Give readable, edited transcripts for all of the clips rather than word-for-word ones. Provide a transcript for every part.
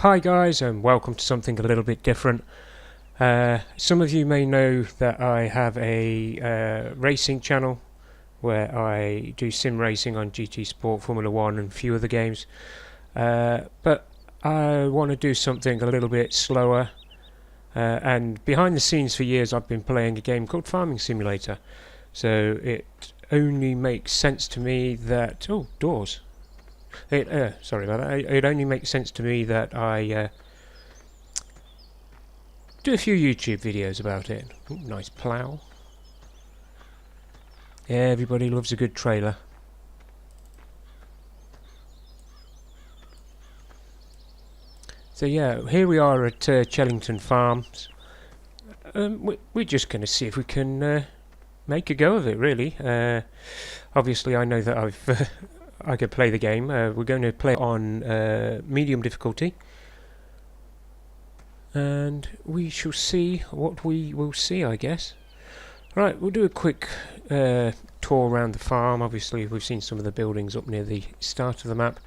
Hi guys, and welcome to something a little bit different. Some of you may know that I have a racing channel where I do sim racing on GT Sport, Formula 1 and a few other games. But I want to do something a little bit slower. And behind the scenes for years I've been playing a game called Farming Simulator. So it only makes sense to me that... Oh, doors. Sorry about that. It only makes sense to me that I do a few YouTube videos about it. Ooh, nice plough. Yeah, everybody loves a good trailer. So yeah, here we are at Chellington Farms. We're just going to see if we can make a go of it, really. Obviously, I know that I could play the game. We're going to play on medium difficulty. And we shall see what we will see, I guess. Right, we'll do a quick tour around the farm. Obviously, we've seen some of the buildings up near the start of the map.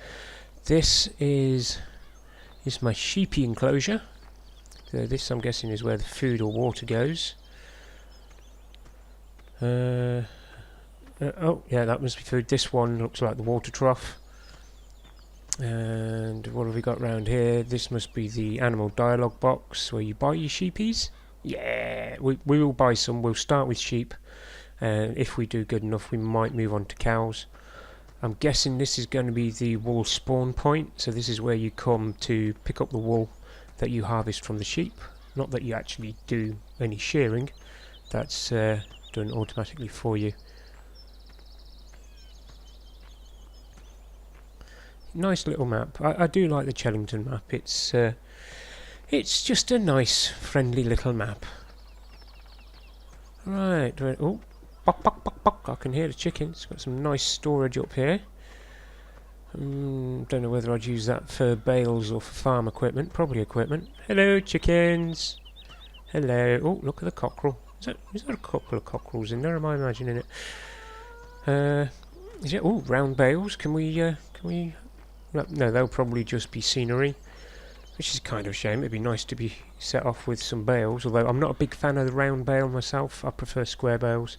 This is my sheepy enclosure. So this, I'm guessing, is where the food or water goes. Oh, yeah, that must be food. This one looks like the water trough. And what have we got round here? This must be the animal dialogue box where you buy your sheepies. Yeah, we will buy some. We'll start with sheep, and if we do good enough we might move on to cows. I'm guessing this is going to be the wool spawn point, so this is where you come to pick up the wool that you harvest from the sheep. Not that you actually do any shearing, that's done automatically for you. Nice little map. I do like the Chellington map. It's just a nice, friendly little map. Right. Oh, bok, bok, bok, bok. I can hear the chickens. Got some nice storage up here. Don't know whether I'd use that for bales or for farm equipment. Probably equipment. Hello, chickens. Hello. Oh, look at the cockerel. Is there a couple of cockerels in there? Am I imagining it? Is it? Oh, round bales. Can we? No, they'll probably just be scenery, which is kind of a shame. It'd be nice to be set off with some bales, although I'm not a big fan of the round bale myself. I prefer square bales.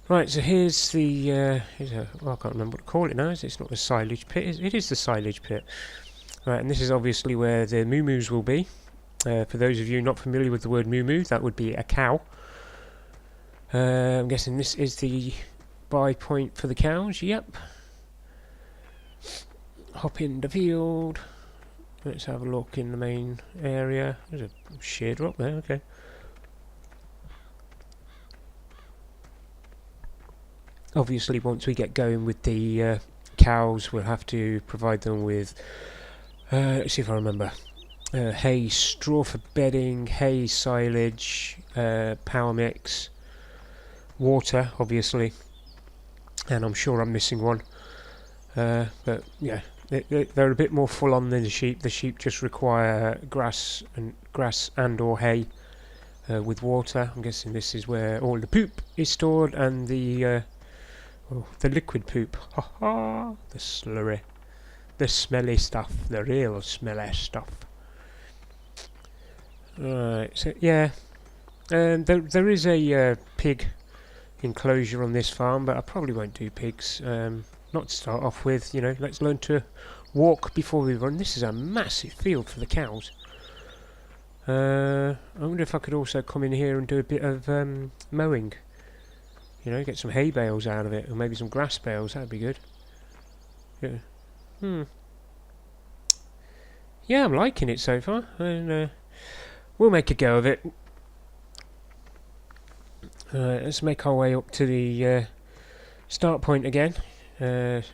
Right, so here's the... well, I can't remember what to call it now. It's not the silage pit. It is the silage pit. Right, and this is obviously where the moo-moos will be. For those of you not familiar with the word moo-moo, that would be a cow. I'm guessing this is the buy point for the cows. Yep. Hop in the field. Let's have a look in the main area. There's a shader up there, okay. Obviously, once we get going with the cows, we'll have to provide them with, let's see if I remember, hay, straw for bedding, hay, silage, power mix, water, obviously, and I'm sure I'm missing one. But yeah, they're a bit more full on than the sheep. The sheep just require grass and or hay with water. I'm guessing this is where all the poop is stored and the liquid poop. Ha ha! The slurry, the smelly stuff, the real smelly stuff. Right. So yeah, there is a pig enclosure on this farm, but I probably won't do pigs. Not to start off with, you know, let's learn to walk before we run. This is a massive field for the cows. I wonder if I could also come in here and do a bit of mowing. You know, get some hay bales out of it, or maybe some grass bales, that'd be good. Yeah. Yeah, I'm liking it so far, and we'll make a go of it. Let's make our way up to the start point again. I'm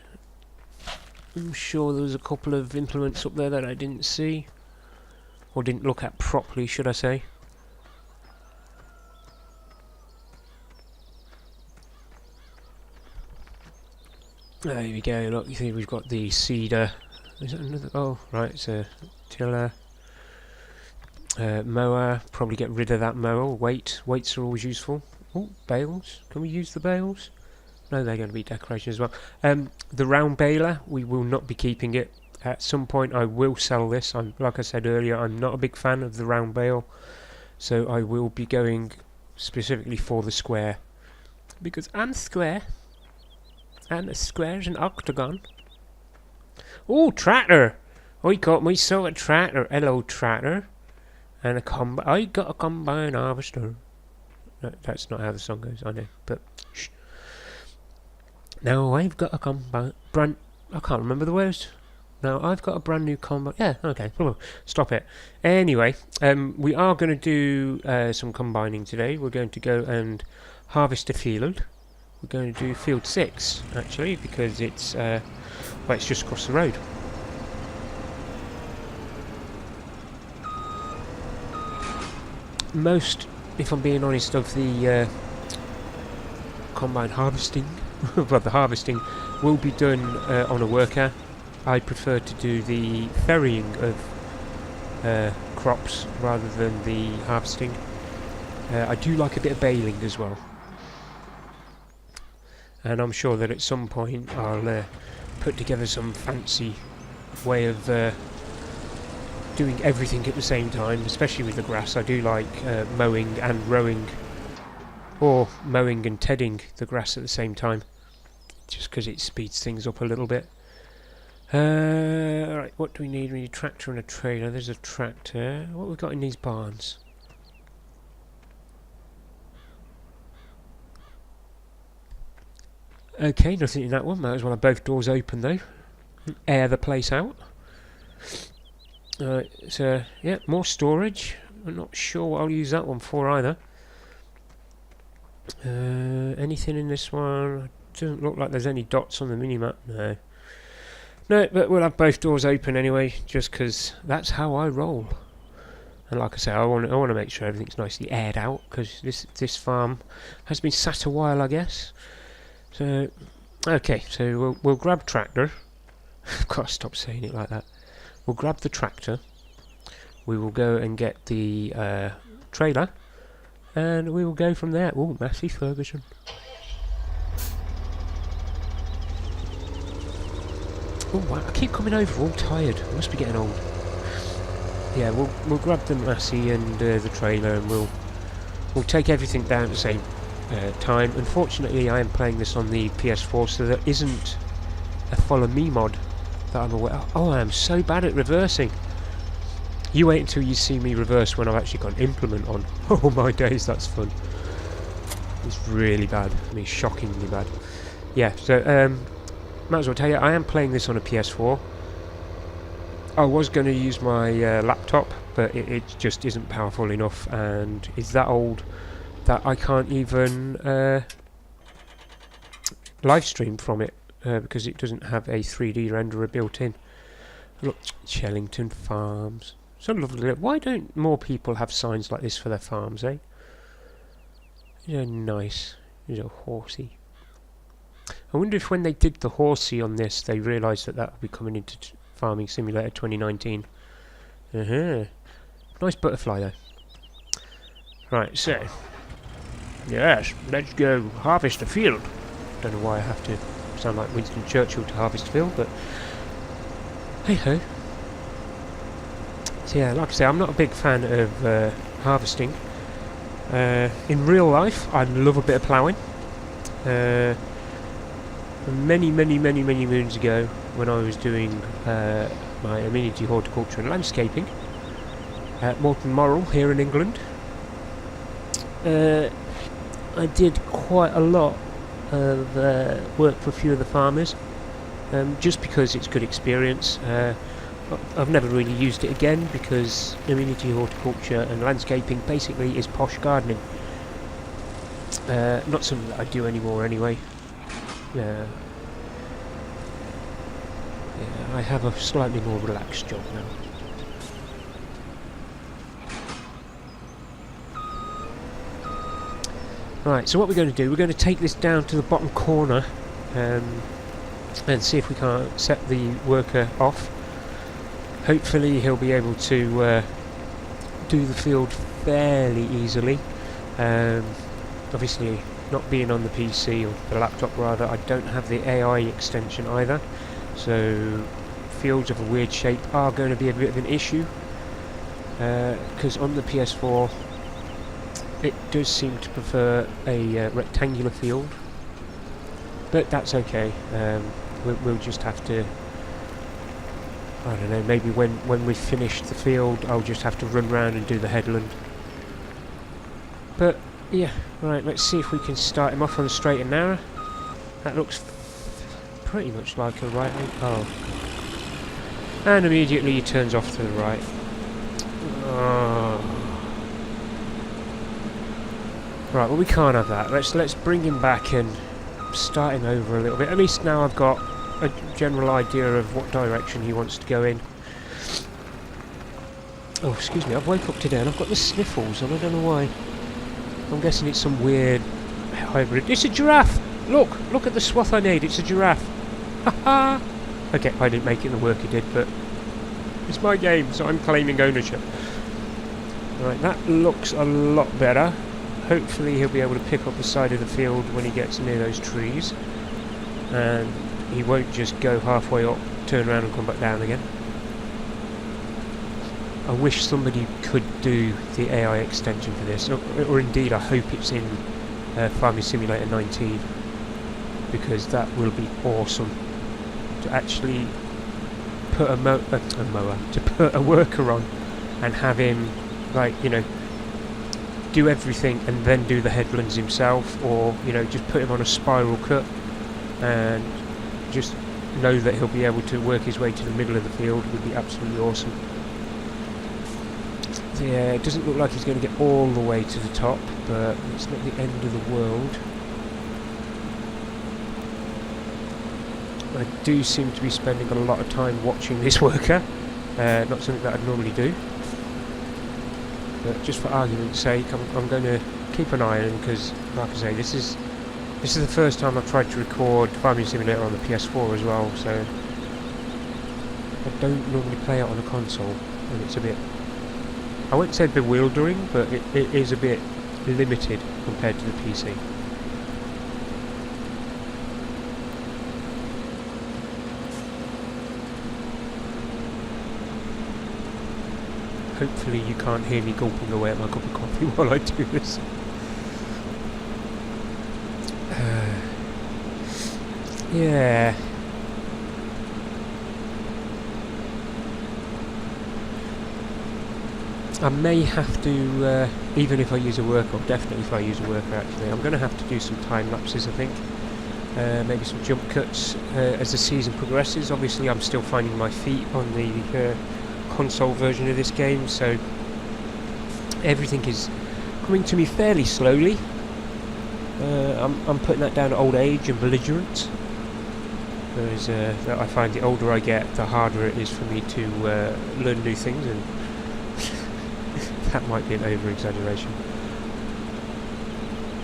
sure there was a couple of implements up there that I didn't see, or didn't look at properly, should I say. There we go, look, you see we've got the seeder. Is that another? Oh, right, it's a tiller. Mower, probably get rid of that mower. Weights are always useful. Oh, bales, can we use the bales? No, they're going to be decoration as well. The round baler, we will not be keeping it. At some point I will sell this. Like I said earlier, I'm not a big fan of the round bale, so I will be going specifically for the square. Because I'm square, and a square is an octagon. Oh, tractor! I got myself a tractor. Hello, tractor. And I got a combine harvester. No, that's not how the song goes, I know, but shh. Now I've got a I can't remember the words. Now I've got a brand new combine. Yeah, okay, stop it. Anyway, we are going to do some combining today. We're going to go and harvest a field. We're going to do field 6, actually, because it's, well, it's just across the road. Most, if I'm being honest, of the combine harvesting, well, the harvesting will be done on a worker. I prefer to do the ferrying of crops rather than the harvesting. I do like a bit of baling as well, and I'm sure that at some point I'll put together some fancy way of doing everything at the same time, especially with the grass. I do like mowing and rowing, or mowing and tedding the grass at the same time, just because it speeds things up a little bit. Alright, what do we need? We need a tractor and a trailer. There's a tractor. What have we got in these barns? Okay, nothing in that one. Might as well have both doors open though. Air the place out. So, yeah, more storage. I'm not sure what I'll use that one for either. Anything in this one? Doesn't look like there's any dots on the minimap. No. No, but we'll have both doors open anyway, just because that's how I roll. And like I say, I want to make sure everything's nicely aired out, because this farm has been sat a while, I guess. So, okay, so we'll grab tractor. I've got to stop saying it like that. We'll grab the tractor. We will go and get the trailer, and we will go from there. Oh, Massey Ferguson. Oh, wow, I keep coming over all tired. I must be getting old. Yeah, we'll grab the Massey and the trailer, and we'll take everything down at the same time. Unfortunately, I am playing this on the PS4, so there isn't a follow me mod that I'm aware of. Oh, I am so bad at reversing. You wait until you see me reverse when I've actually got an implement on. Oh my days, that's fun. It's really bad. I mean, shockingly bad. Yeah, so might as well tell you, I am playing this on a PS4. I was going to use my laptop, but it just isn't powerful enough, and is that old that I can't even live stream from it, because it doesn't have a 3D renderer built in. Look, Chellington Farms. So lovely. Why don't more people have signs like this for their farms, eh? Yeah, nice. There's a horsey. I wonder if when they did the horsey on this, they realised that would be coming into Farming Simulator 2019. Nice butterfly though. Right, so yes, let's go harvest a field. Don't know why I have to sound like Winston Churchill to harvest a field, but hey ho. So yeah, like I say, I'm not a big fan of harvesting. In real life, I love a bit of ploughing. Many moons ago, when I was doing my amenity horticulture and landscaping at Moulton Morrell here in England, I did quite a lot of work for a few of the farmers, just because it's good experience. I've never really used it again, because amenity horticulture and landscaping basically is posh gardening. Not something that I do anymore anyway. Yeah, I have a slightly more relaxed job now. Right, so what we're going to do, we're going to take this down to the bottom corner and see if we can't set the worker off. Hopefully he'll be able to do the field fairly easily. Obviously, not being on the PC, or the laptop rather, I don't have the AI extension either, so fields of a weird shape are going to be a bit of an issue, because on the PS4 it does seem to prefer a rectangular field, but that's okay. We'll just have to, I don't know, maybe when we've finished the field I'll just have to run round and do the headland. But yeah, right, let's see if we can start him off on the straight and narrow. That looks pretty much like a right hand. Oh. And immediately he turns off to the right. Oh. Right, well we can't have that. Let's bring him back and start him over a little bit. At least now I've got a general idea of what direction he wants to go in. Oh, excuse me, I've woke up today and I've got the sniffles and I don't know why. I'm guessing it's some weird hybrid. It's a giraffe! Look at the swath I made, it's a giraffe. Haha! Okay, I didn't make it the work he did, but it's my game, so I'm claiming ownership. Right, that looks a lot better. Hopefully he'll be able to pick up the side of the field when he gets near those trees. And he won't just go halfway up, turn around and come back down again. I wish somebody could do the AI extension for this, or indeed I hope it's in Farming Simulator 19, because that will be awesome to actually put to put a worker on and have him, like, you know, do everything and then do the headlands himself, or, you know, just put him on a spiral cut and just know that he'll be able to work his way to the middle of the field. Would be absolutely awesome. Yeah, it doesn't look like he's going to get all the way to the top, but it's not the end of the world. I do seem to be spending a lot of time watching this worker, not something that I'd normally do. But just for argument's sake, I'm going to keep an eye on him, because, like I say, this is the first time I've tried to record Farming Simulator on the PS4 as well, so I don't normally play it on a console, and it's a bit, I wouldn't say bewildering, but it is a bit limited compared to the PC. Hopefully you can't hear me gulping away at my cup of coffee while I do this. Yeah. I may have to, even if I use a worker, or definitely if I use a worker actually, I'm going to have to do some time lapses, I think. Maybe some jump cuts as the season progresses. Obviously I'm still finding my feet on the console version of this game, so everything is coming to me fairly slowly. I'm putting that down to old age and belligerence, because I find the older I get, the harder it is for me to learn new things, and that might be an over-exaggeration.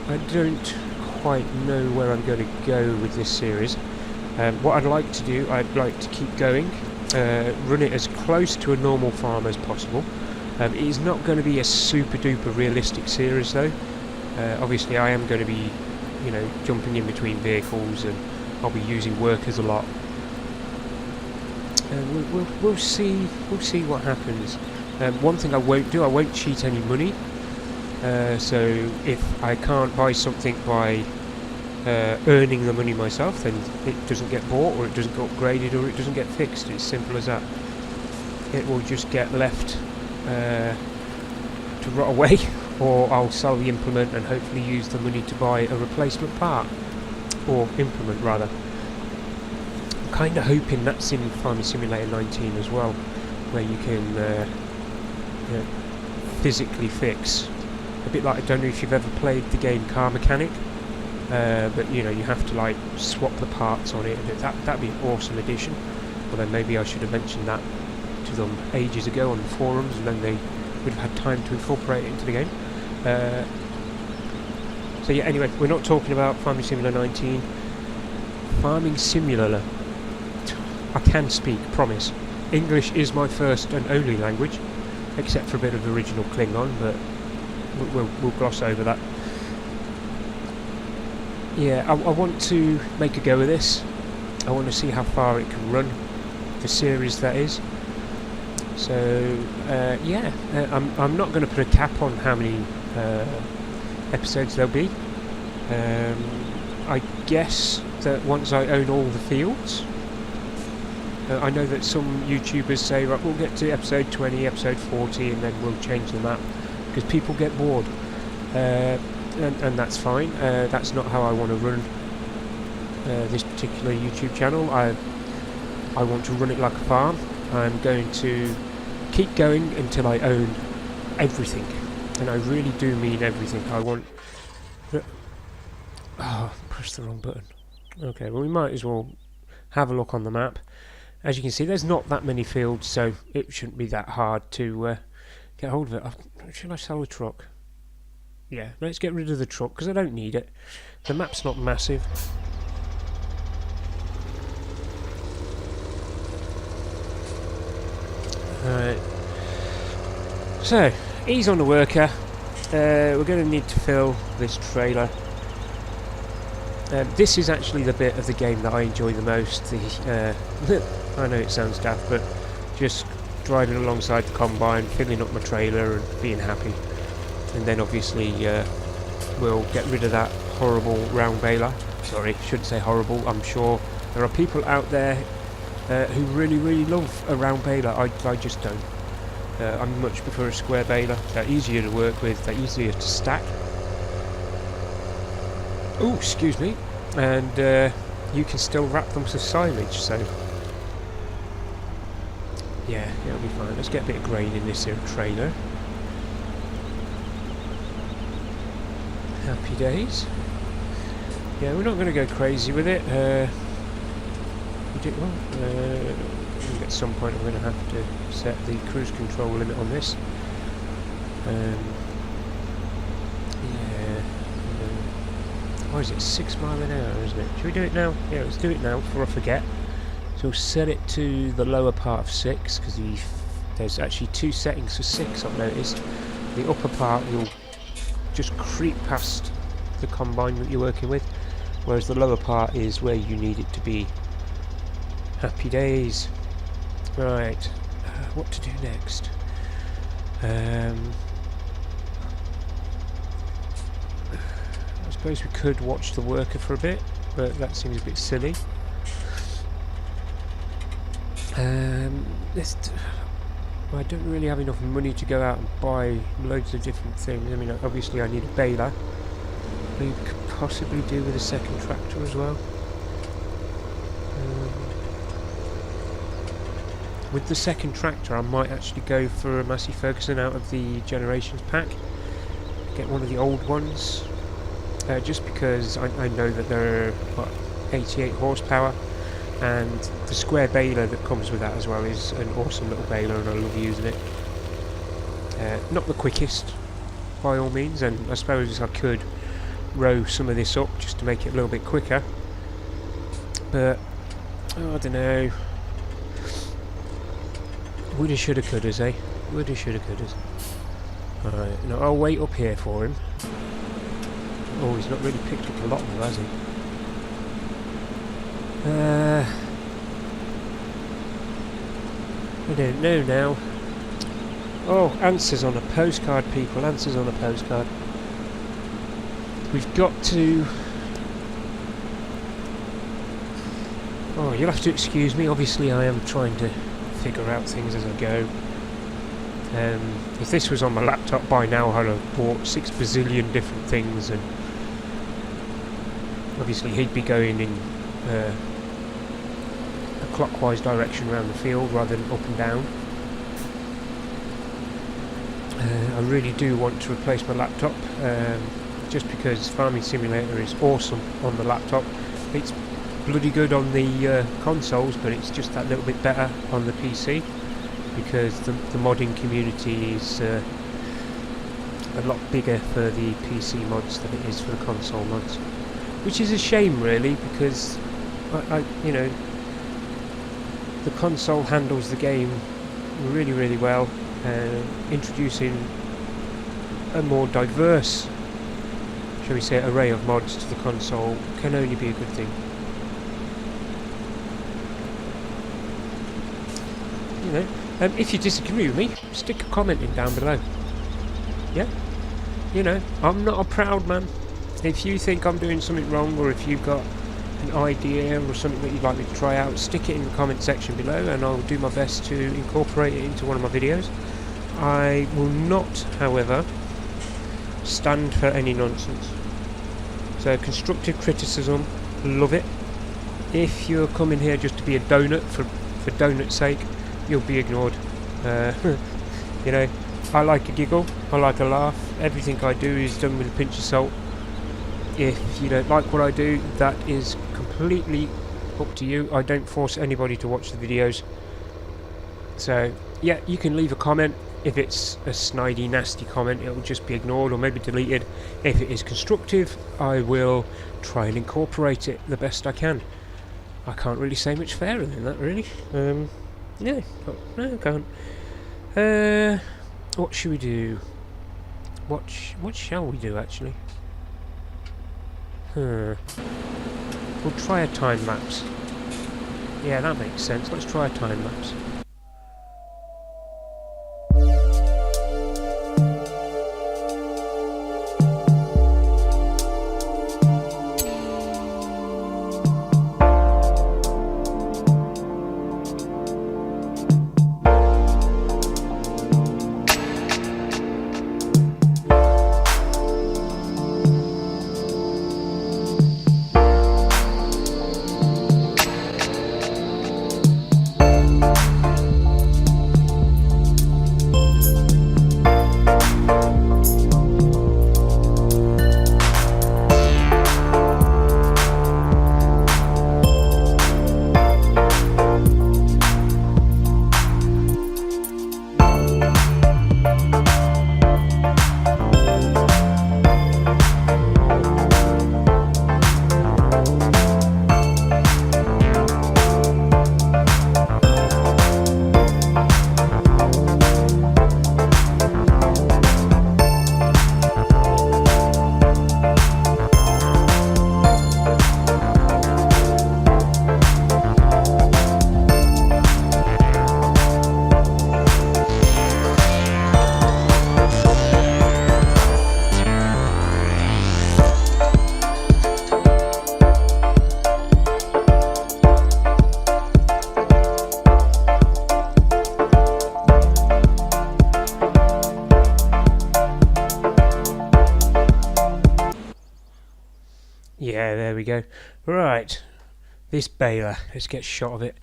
I don't quite know where I'm going to go with this series. What I'd like to do, I'd like to keep going, run it as close to a normal farm as possible. It is not going to be a super duper realistic series though. Obviously I am going to be, you know, jumping in between vehicles, and I'll be using workers a lot. We'll see what happens. One thing I won't do, I won't cheat any money. So if I can't buy something by earning the money myself, then it doesn't get bought, or it doesn't get upgraded, or it doesn't get fixed. It's simple as that. It will just get left to rot away, or I'll sell the implement and hopefully use the money to buy a replacement part, or implement rather. I'm kind of hoping that's in Farming Simulator 19 as well, where you can you know, physically fix. A bit like, I don't know if you've ever played the game Car Mechanic, but you know, you have to like swap the parts on it, and that'd be an awesome addition. Well, then maybe I should have mentioned that to them ages ago on the forums, and then they would have had time to incorporate it into the game. So yeah, anyway, we're not talking about Farming Simulator 19. Farming Simulator. I can speak, promise. English is my first and only language, except for a bit of original Klingon, but we'll gloss over that. Yeah, I want to make a go of this. I want to see how far it can run. the series that is. So yeah, I'm not going to put a cap on how many episodes there'll be. I guess that once I own all the fields. I know that some YouTubers say, right, we'll get to episode 20, episode 40, and then we'll change the map, because people get bored, and that's fine. That's not how I want to run this particular YouTube channel. I want to run it like a farm. I'm going to keep going until I own everything, and I really do mean everything. I want... Oh, pressed the wrong button. Okay, well, we might as well have a look on the map. As you can see, there's not that many fields, so it shouldn't be that hard to get hold of it. Should I sell the truck? Yeah, let's get rid of the truck, because I don't need it. The map's not massive. Alright. So, ease on the worker. We're going to need to fill this trailer. This is actually the bit of the game that I enjoy the most. I know it sounds daft, but just driving alongside the combine, filling up my trailer and being happy. And then obviously we'll get rid of that horrible round baler. Sorry, shouldn't say horrible. I'm sure there are people out there who really love a round baler. I just don't. I much prefer a square baler. They're easier to work with, they're easier to stack. Oh, excuse me. And you can still wrap them to silage, so yeah, it'll be fine. Let's get a bit of grain in this here trailer. Happy days. Yeah, we're not going to go crazy with it. At some point I'm going to have to set the cruise control limit on this. Yeah. Why is it 6 miles an hour, isn't it? Should we do it now? Yeah, let's do it now before I forget. So we'll set it to the lower part of 6, because there's actually 2 settings for 6, I've noticed. The upper part you'll just creep past the combine that you're working with, whereas the lower part is where you need it to be. Happy days. Right, what to do next? I suppose we could watch the worker for a bit, but that seems a bit silly. I don't really have enough money to go out and buy loads of different things. I mean, obviously I need a baler. We could possibly do with a second tractor as well. With the second tractor I might actually go for a Massey Ferguson out of the Generations pack. Get one of the old ones. Just because I know that they're 88 horsepower, and the square baler that comes with that as well is an awesome little baler, and I love using it. Not the quickest by all means, and I suppose I could row some of this up just to make it a little bit quicker, but I don't know. Woulda, shoulda, couldas, eh? Woulda, shoulda, couldas. Alright, now I'll wait up here for him. Oh, he's not really picked up a lot of them, has he? I don't know now. Oh, answers on a postcard, people. Answers on a postcard. We've got to... Oh, you'll have to excuse me. Obviously, I am trying to figure out things as I go. If this was on my laptop by now, I'd have bought 6 bazillion different things, and obviously he'd be going in a clockwise direction around the field rather than up and down. I really do want to replace my laptop, just because Farming Simulator is awesome on the laptop. It's bloody good on the consoles, but it's just that little bit better on the PC, because the modding community is a lot bigger for the PC mods than it is for the console mods, which is a shame really, because you know, the console handles the game really well. Introducing a more diverse, shall we say, array of mods to the console can only be a good thing. If you disagree with me, stick a comment in down below. Yeah? You know, I'm not a proud man. If you think I'm doing something wrong, or if you've got an idea or something that you'd like me to try out, stick it in the comment section below and I'll do my best to incorporate it into one of my videos. I will not, however, stand for any nonsense. So constructive criticism, love it. If you're coming here just to be a donut for donut's sake, you'll be ignored. You know, I like a giggle, I like a laugh. Everything I do is done with a pinch of salt. If you don't like what I do, that is completely up to you. I don't force anybody to watch the videos. So yeah, you can leave a comment. If it's a snidey, nasty comment, it'll just be ignored or maybe deleted. If it is constructive, I will try and incorporate it the best I can. I can't really say much fairer than that, really. Yeah, no, I can't. What should we do? What shall we do, actually? We'll try a time lapse. Yeah, that makes sense. Let's try a time lapse. Yeah, there we go. Right, this baler, let's get a shot of it,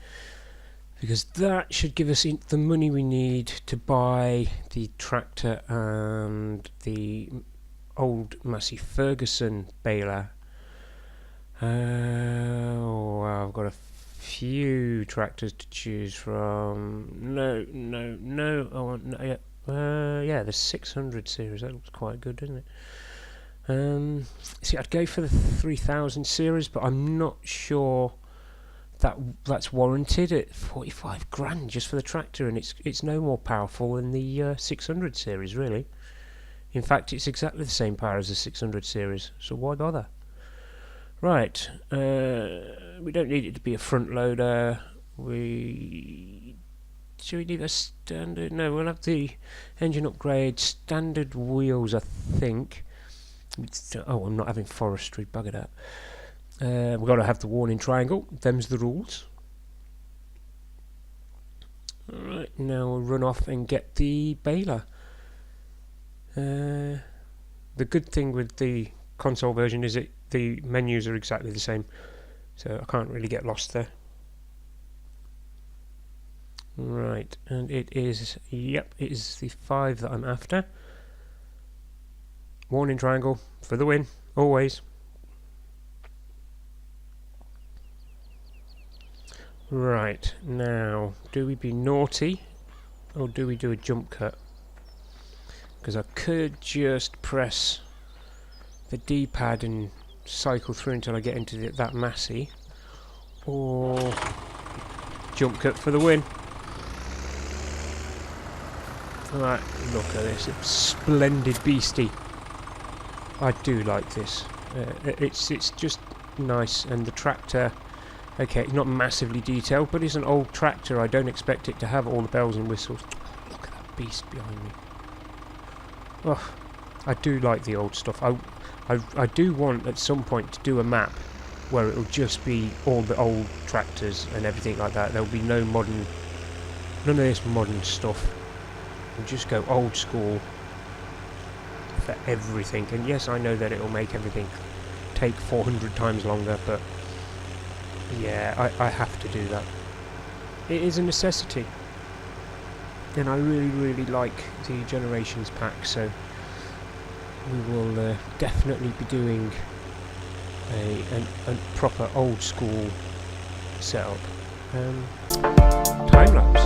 because that should give us the money we need to buy the tractor and the old Massey Ferguson baler. Oh, I've got a few tractors to choose from. No. I want yeah, the 600 series. That looks quite good, doesn't it? See, I'd go for the 3000 series, but I'm not sure that's warranted at 45 grand just for the tractor, and it's no more powerful than the 600 series, really. In fact, it's exactly the same power as the 600 series, so why bother? Right, we don't need it to be a front loader. Should we leave a standard? No, we'll have the engine upgrade, standard wheels, I think. Oh, I'm not having forestry, bugger that. We've got to have the warning triangle, them's the rules. Alright, now we'll run off and get the baler. The good thing with the console version is that the menus are exactly the same, so I can't really get lost there. Right, and it is, yep, it is the 5 that I'm after. Warning triangle for the win, always. Right, now, do we be naughty or do we do a jump cut? Because I could just press the D-pad and cycle through until I get into that Massey, or jump cut for the win. Right, look at this, it's splendid beastie. I do like this. It's just nice, and the tractor Okay, not massively detailed, but it's an old tractor. I don't expect it to have all the bells and whistles. Look at that beast behind me. Oh, I do like the old stuff. I do want at some point to do a map where it'll just be all the old tractors and everything like that. There'll be none of this modern stuff. We'll just go old school for everything. And yes, I know that it'll make everything take 400 times longer, but yeah, I have to do that. It is a necessity. And I really like the Generations pack, so we will definitely be doing a proper old school setup. Time lapse.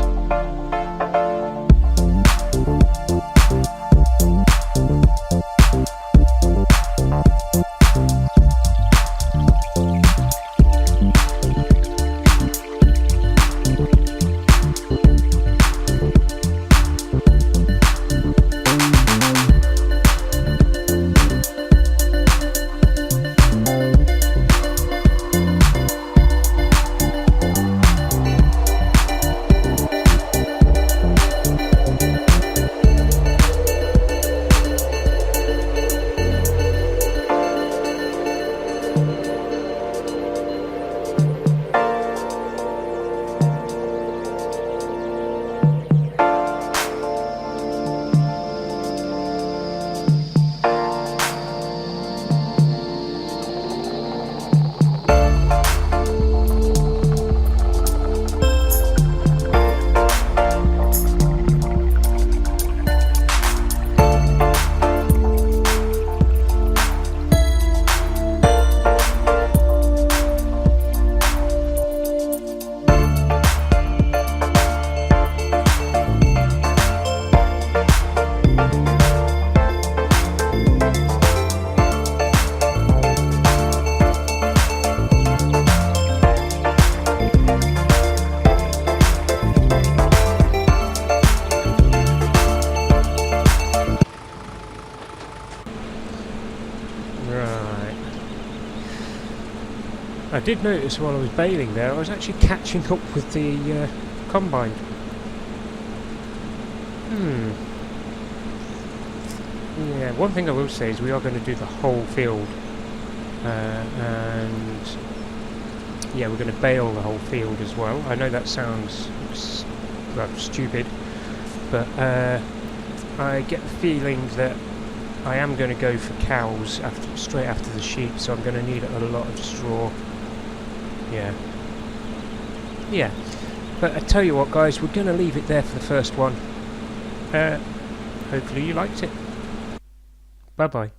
I did notice while I was baling there, I was actually catching up with the combine. Yeah, one thing I will say is we are going to do the whole field. And yeah, we're going to bale the whole field as well. I know that sounds stupid, but I get the feeling that I am going to go for cows straight after the sheep, so I'm going to need a lot of straw. Yeah, but I tell you what guys, we're going to leave it there for the first one. Hopefully you liked it. Bye bye.